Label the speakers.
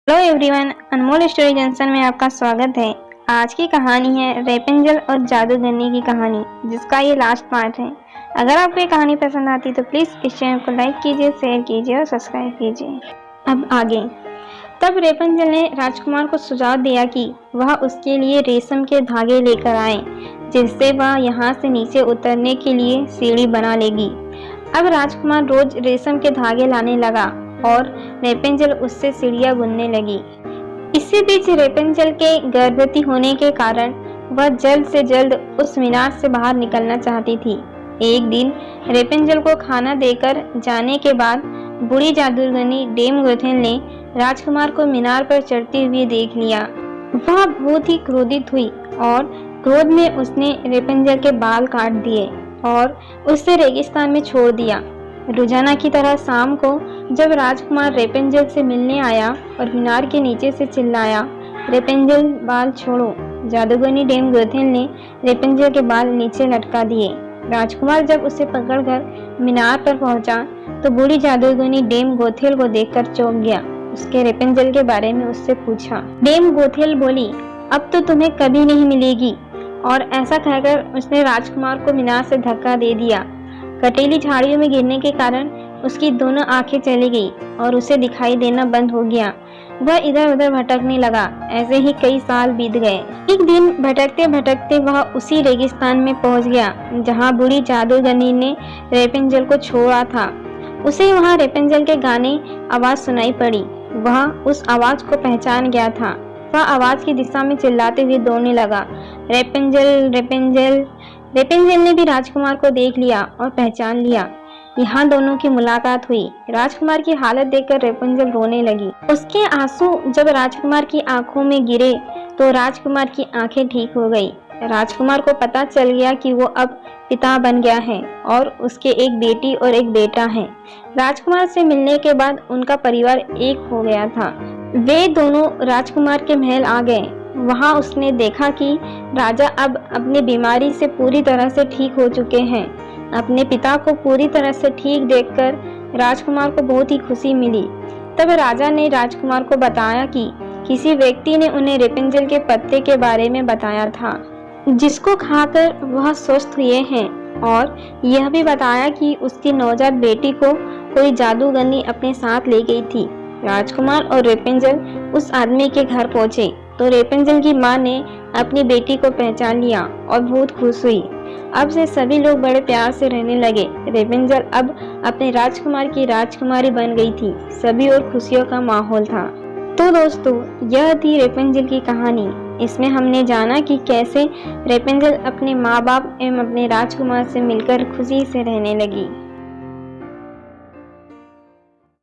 Speaker 1: Hello everyone, अनमोल story junction में आपका स्वागत है। आज की कहानी है रेपेंजल और जादूगरनी की कहानी, जिसका ये लास्ट पार्ट है। अगर आपको ये कहानी पसंद आती तो प्लीज़ इस चैनल को लाइक कीजिए, शेयर कीजिए और सब्सक्राइब कीजिए। अब आगे। तब रेपेंजल ने राजकुमार को सुझाव दिया कि वह उसके लिए रेशम के धागे लेकर आए, जिससे वह यहाँ से नीचे उतरने के लिए सीढ़ी बना लेगी। अब राजकुमार रोज रेशम के धागे लाने लगा और रेपेंजल उससे सीढ़ियां बुनने लगी। इसी बीच रेपेंजल के गर्भवती होने के कारण वह जल्द से जल्द उस मीनार से बाहर निकलना चाहती थी। एक दिन रेपेंजल को खाना देकर जाने के बाद बूढ़ी जादूगरनी डेम गोथेल ने राजकुमार को मीनार पर चढ़ते हुए देख लिया। वह बहुत ही क्रोधित हुई और क्रोध में उसने रेपेंजल के बाल काट दिए और उसे रेगिस्तान में छोड़ दिया। रोजाना की तरह शाम को जब राजकुमार रेपेंजल से मिलने आया और मीनार के नीचे से चिल्लाया, रेपेंजल बाल छोड़ो। जादूगरनी डेम गोथेल ने रेपेंजल के बाल नीचे लटका दिए। राजकुमार जब उसे पकड़कर मीनार पर पहुंचा तो बूढ़ी जादूगरनी डेम गोथेल को देखकर चौंक गया। उसके रेपेंजल के बारे में उससे पूछा। डेम गोथेल बोली, अब तो तुम्हें कभी नहीं मिलेगी। और ऐसा कहकर उसने राजकुमार को मीनार से धक्का दे दिया। कटीली झाड़ियों में गिरने के कारण उसकी दोनों आंखें चली गई और उसे दिखाई देना बंद हो गया। वह इधर उधर भटकने लगा। ऐसे ही कई साल बीत गए। एक दिन भटकते भटकते वह उसी रेगिस्तान में पहुंच गया जहां बूढ़ी जादूगरनी ने रेपेंजल को छोड़ा था। उसे वहां रेपेंजल के गाने आवाज सुनाई पड़ी। वह उस आवाज को पहचान गया था। वह आवाज की दिशा में चिल्लाते हुए दौड़ने लगा, रेपेंजल रेपेंजल। रेपेंजल ने भी राजकुमार को देख लिया और पहचान लिया। यहाँ दोनों की मुलाकात हुई। राजकुमार की हालत देखकर रेपेंजल रोने लगी। उसके आंसू जब राजकुमार की आंखों में गिरे तो राजकुमार की आंखें ठीक हो गई। राजकुमार को पता चल गया कि वो अब पिता बन गया है और उसके एक बेटी और एक बेटा है। राजकुमार से मिलने के बाद उनका परिवार एक हो गया था। वे दोनों राजकुमार के महल आ गए। वहां उसने देखा कि राजा अब अपनी बीमारी से पूरी तरह से ठीक हो चुके हैं। अपने पिता को पूरी तरह से ठीक देखकर राजकुमार को बहुत ही खुशी मिली। तब राजा ने राजकुमार को बताया कि किसी व्यक्ति ने उन्हें रेपेंजल के पत्ते के बारे में बताया था, जिसको खाकर वह स्वस्थ हुए हैं, और यह भी बताया कि उसकी नवजात बेटी को कोई जादूगरनी अपने साथ ले गई थी। राजकुमार और रेपेंजल उस आदमी के घर पहुंचे तो रेपेंजल की मां ने अपनी बेटी को पहचान लिया और बहुत खुश हुई। अब से सभी लोग बड़े प्यार से रहने लगे। रेपेंजल अब अपने राजकुमार की राजकुमारी बन गई थी। सभी और खुशियों का माहौल था। तो दोस्तों, यह थी रेपेंजल की कहानी। इसमें हमने जाना कि कैसे रेपेंजल अपने माँ बाप एवं अपने राजकुमार से मिलकर खुशी से रहने लगी।